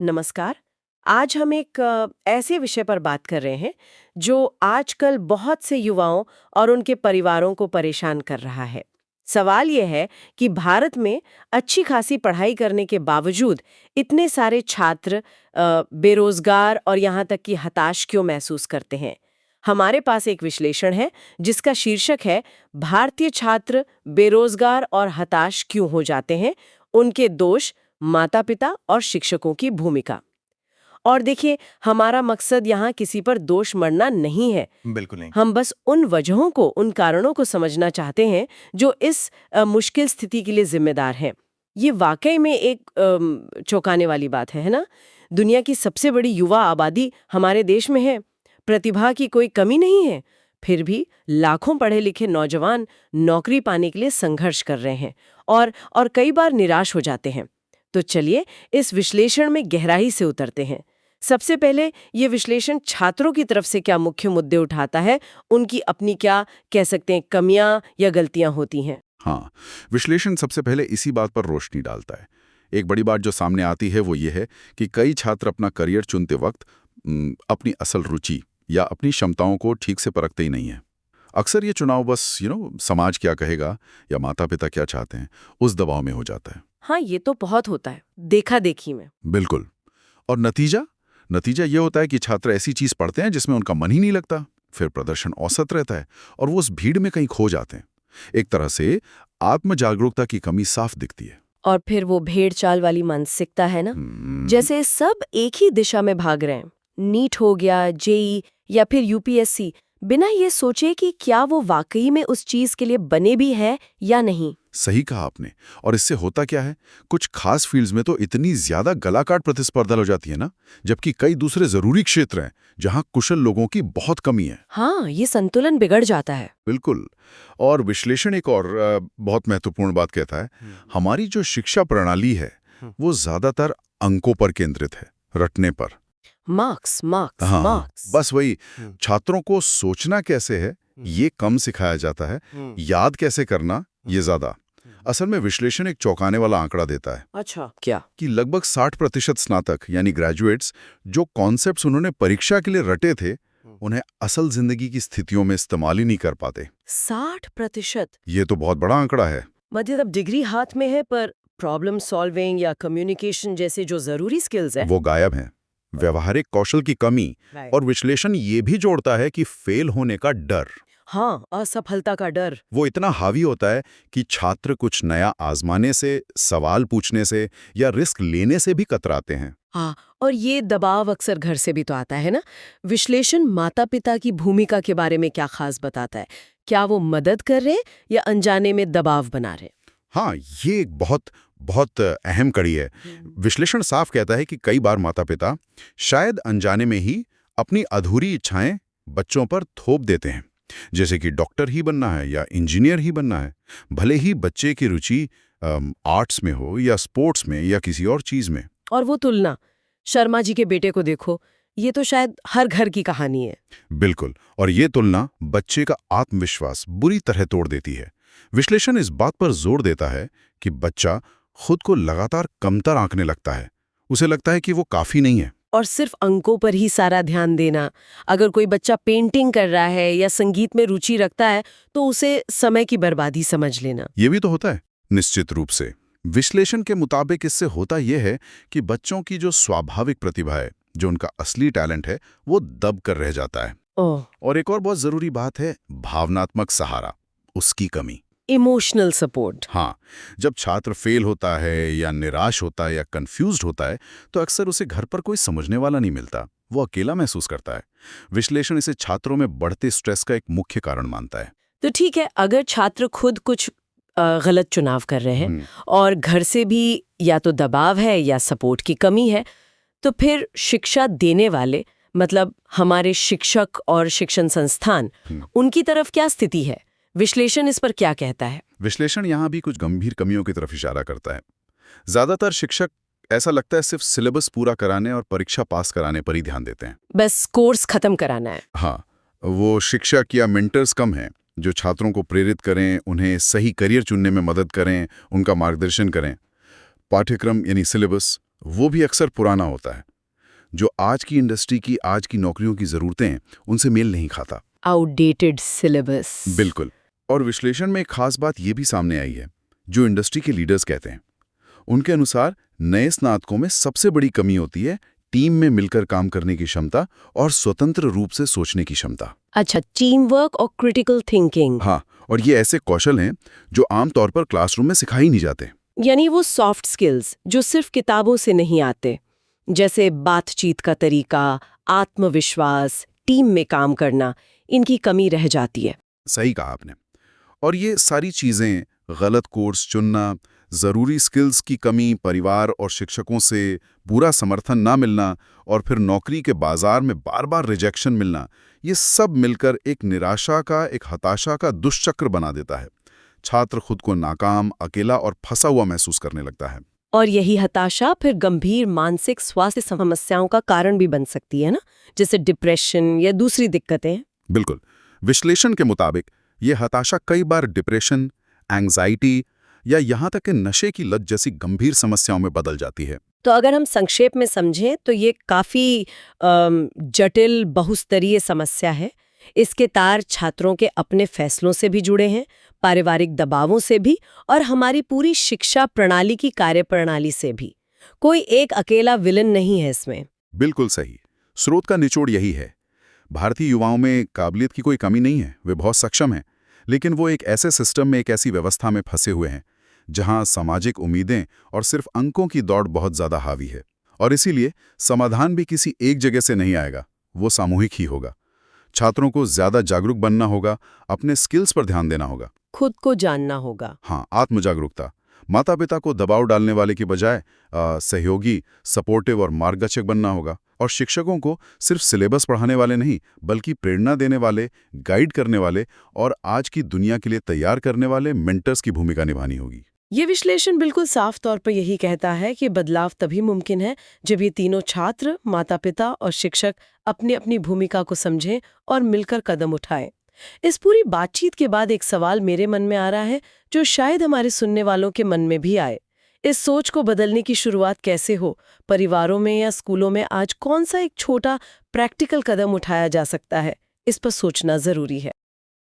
नमस्कार। आज हम एक ऐसे विषय पर बात कर रहे हैं जो आजकल बहुत से युवाओं और उनके परिवारों को परेशान कर रहा है। सवाल यह है कि भारत में अच्छी खासी पढ़ाई करने के बावजूद इतने सारे छात्र बेरोजगार और यहाँ तक कि हताश क्यों महसूस करते हैं। हमारे पास एक विश्लेषण है जिसका शीर्षक है भारतीय छात्र बेरोजगार और हताश क्यों हो जाते हैं, उनके दोष, माता पिता और शिक्षकों की भूमिका। और देखिए, हमारा मकसद यहाँ किसी पर दोष मढ़ना नहीं है। बिल्कुल नहीं। हम बस उन वजहों को, उन कारणों को समझना चाहते हैं जो इस मुश्किल स्थिति के लिए जिम्मेदार हैं। ये वाकई में एक चौंकाने वाली बात है ना? दुनिया की सबसे बड़ी युवा आबादी हमारे देश में है, प्रतिभा की कोई कमी नहीं है, फिर भी लाखों पढ़े लिखे नौजवान नौकरी पाने के लिए संघर्ष कर रहे हैं और कई बार निराश हो जाते हैं। तो चलिए इस विश्लेषण में गहराई से उतरते हैं। सबसे पहले ये विश्लेषण छात्रों की तरफ से क्या मुख्य मुद्दे उठाता है, उनकी अपनी क्या कह सकते हैं कमियां या गलतियां होती हैं। हाँ, विश्लेषण सबसे पहले इसी बात पर रोशनी डालता है। एक बड़ी बात जो सामने आती है वो ये है कि कई छात्र अपना करियर चुनते वक्त अपनी असल रुचि या अपनी क्षमताओं को ठीक से परखते ही नहीं है। अक्सर ये चुनाव बस समाज क्या कहेगा या माता पिता क्या चाहते हैं, उस दबाव में हो जाता है। हाँ, ये तो बहुत होता है, देखा देखी में। बिल्कुल। और नतीजा ये होता है कि छात्र ऐसी चीज पढ़ते हैं जिसमें उनका मन ही नहीं लगता, फिर प्रदर्शन औसत रहता है और वो उस भीड़ में कहीं खो जाते हैं। एक तरह से आत्म जागरूकता की कमी साफ दिखती है। और फिर वो भेड़ चाल वाली मानसिकता है ना, जैसे सब एक ही दिशा में भाग रहे हैं। नीट हो गया, जेई या फिर यूपीएससी, बिना ये सोचे कि क्या वो वाकई में उस चीज के लिए बने भी है या नहीं। सही कहा आपने। और इससे होता क्या है, कुछ खास फील्ड्स में तो इतनी ज्यादा गलाकाट प्रतिस्पर्धा हो जाती है ना, जबकि कई दूसरे जरूरी क्षेत्र हैं जहां कुशल लोगों की बहुत कमी है। हाँ, ये संतुलन बिगड़ जाता है। बिल्कुल। और विश्लेषण एक और बहुत महत्वपूर्ण बात कहता है, हमारी जो शिक्षा प्रणाली है वो ज्यादातर अंकों पर केंद्रित है, रटने पर। मार्क्स मार्क्स हाँ, मार्क्स। बस वही। छात्रों को सोचना कैसे है ये कम सिखाया जाता है, याद कैसे करना ये ज्यादा। असल में विश्लेषण एक चौंकाने वाला आंकड़ा देता है। अच्छा, क्या? कि लगभग 60% स्नातक यानी ग्रेजुएट्स जो कॉन्सेप्ट्स उन्होंने परीक्षा के लिए रटे थे, उन्हें असल जिंदगी की स्थितियों में इस्तेमाल ही नहीं कर पाते। 60%? ये तो बहुत बड़ा आंकड़ा है। मतलब डिग्री हाथ में है पर प्रॉब्लम सॉल्विंग या कम्युनिकेशन जैसे जो जरूरी स्किल्स है वो गायब हैं। व्यवहारिक कौशल की कमी। और विश्लेषण ये भी जोड़ता है कि फेल होने का डर, हाँ, असफलता का डर, वो इतना हावी होता है कि छात्र कुछ नया आजमाने से, सवाल पूछने से या रिस्क लेने से भी कतराते हैं। हाँ। और ये दबाव अक्सर घर से भी तो आता है ना। विश्लेषण माता पिता की भूमिका के बारे में क्या खास बताता है? क्या वो मदद कर रहे हैं या अनजाने में दबाव बना रहे? हाँ, ये एक बहुत बहुत अहम कड़ी है। विश्लेषण साफ कहता है कि कई बार माता पिता शायद अनजाने में ही अपनी अधूरी इच्छाएं बच्चों पर थोप देते हैं, जैसे कि डॉक्टर ही बनना है या इंजीनियर ही बनना है, भले ही बच्चे की रुचि आर्ट्स में हो या स्पोर्ट्स में या किसी और चीज में। और वो तुलना, शर्मा जी के बेटे को देखो, ये तो शायद हर घर की कहानी है। बिल्कुल। और ये तुलना बच्चे का आत्मविश्वास बुरी तरह तोड़ देती है। विश्लेषण इस बात पर जोर देता है कि बच्चा खुद को लगातार कमतर आंकने लगता है। उसे लगता है कि वो काफी नहीं है। और सिर्फ अंकों पर ही सारा ध्यान देना। अगर कोई बच्चा पेंटिंग कर रहा है या संगीत में रुचि रखता है तो उसे समय की बर्बादी समझ लेना। ये भी तो होता है, निश्चित रूप से। विश्लेषण के मुताबिक इससे होता यह है कि बच्चों की जो स्वाभाविक प्रतिभा है, जो उनका असली टैलेंट है, वो दब कर रह जाता है। और एक और बहुत जरूरी बात है, भावनात्मक सहारा, उसकी कमी। Emotional support. हाँ, जब छात्र फेल होता है या निराश होता है या कंफ्यूज्ड होता है तो अक्सर उसे घर पर कोई समझने वाला नहीं मिलता, वो अकेला महसूस करता है। विश्लेषण इसे छात्रों में बढ़ते स्ट्रेस का एक मुख्य कारण मानता है। तो ठीक है, अगर छात्र खुद कुछ गलत चुनाव कर रहे हैं और घर से भी या तो दबाव है या सपोर्ट की कमी है, तो फिर शिक्षा देने वाले, मतलब हमारे शिक्षक और शिक्षण संस्थान, उनकी तरफ क्या स्थिति है? विश्लेषण इस पर क्या कहता है? विश्लेषण यहाँ भी कुछ गंभीर कमियों की तरफ इशारा करता है। ज्यादातर शिक्षक, ऐसा लगता है, सिर्फ सिलेबस पूरा कराने और परीक्षा पास कराने पर ही ध्यान देते हैं। बस कोर्स खत्म कराना है। हाँ, वो शिक्षक या मेंटर्स कम हैं जो छात्रों को प्रेरित करें, उन्हें सही करियर चुनने में मदद करें, उनका मार्गदर्शन करें। पाठ्यक्रम यानी सिलेबस वो भी अक्सर पुराना होता है, जो आज की इंडस्ट्री की, आज की नौकरियों की ज़रूरतें हैं, उनसे मेल नहीं खाता। Outdated syllabus. बिल्कुल। और विश्लेषण में एक खास बात ये भी सामने आई है, जो इंडस्ट्री के लीडर्स कहते हैं। उनके अनुसार नए स्नातकों में सबसे बड़ी कमी होती है टीम में मिलकर काम करने की क्षमता और स्वतंत्र रूप से सोचने की क्षमता। अच्छा, टीम वर्क और क्रिटिकल थिंकिंग। हाँ, और ये ऐसे कौशल हैं जो आमतौर पर क्लासरूम में सिखाई नहीं जाते। यानी वो सॉफ्ट स्किल्स जो सिर्फ किताबों से नहीं आते, जैसे बातचीत का तरीका, आत्मविश्वास, टीम में काम करना, इनकी कमी रह जाती है। सही कहा आपने। और ये सारी चीज़ें, गलत कोर्स चुनना, ज़रूरी स्किल्स की कमी, परिवार और शिक्षकों से पूरा समर्थन ना मिलना और फिर नौकरी के बाजार में बार-बार रिजेक्शन मिलना, ये सब मिलकर एक निराशा का, एक हताशा का दुष्चक्र बना देता है। छात्र खुद को नाकाम, अकेला और फंसा हुआ महसूस करने लगता है। और यही हताशा फिर गंभीर मानसिक स्वास्थ्य समस्याओं का कारण भी बन सकती है ना, जैसे डिप्रेशन या दूसरी दिक्कतें। बिल्कुल। विश्लेषण के मुताबिक ये हताशा कई बार डिप्रेशन, एंग्जाइटी या यहाँ तक कि नशे की लत जैसी गंभीर समस्याओं में बदल जाती है। तो अगर हम संक्षेप में समझें तो ये काफी जटिल बहुस्तरीय समस्या है। इसके तार छात्रों के अपने फैसलों से भी जुड़े हैं, पारिवारिक दबावों से भी, और हमारी पूरी शिक्षा प्रणाली की कार्यप्रणाली से भी। कोई एक अकेला विलन नहीं है इसमें। बिल्कुल सही। स्रोत का निचोड़ यही है। भारतीय युवाओं में काबिलियत की कोई कमी नहीं है, वे बहुत सक्षम हैं, लेकिन वो एक ऐसे सिस्टम में, एक ऐसी व्यवस्था में फंसे हुए हैं जहां सामाजिक उम्मीदें और सिर्फ अंकों की दौड़ बहुत ज्यादा हावी है। और इसीलिए समाधान भी किसी एक जगह से नहीं आएगा, वो सामूहिक ही होगा। छात्रों को ज्यादा जागरूक बनना होगा, अपने स्किल्स पर ध्यान देना होगा। खुद को जानना होगा। हाँ, आत्मजागरूकता। माता पिता को दबाव डालने वाले की बजाय सहयोगी, सपोर्टिव और मार्गदर्शक बनना होगा। और शिक्षकों को सिर्फ सिलेबस पढ़ाने वाले नहीं, बल्कि प्रेरणा देने वाले, गाइड करने वाले और आज की दुनिया के लिए तैयार करने वाले मेंटर्स की भूमिका निभानी होगी। ये विश्लेषण बिल्कुल साफ तौर पर यही कहता है कि बदलाव तभी मुमकिन है जब ये तीनों छात्र, माता-पिता और शिक्षक अपनी अपनी भूमिका को समझें और मिलकर कदम उठाएं। इस पूरी बातचीत के बाद एक सवाल मेरे मन में आ रहा है, जो शायद हमारे सुनने वालों के मन में भी आए। इस सोच को बदलने की शुरुआत कैसे हो? परिवारों में या स्कूलों में आज कौन सा एक छोटा प्रैक्टिकल कदम उठाया जा सकता है? इस पर सोचना जरूरी है।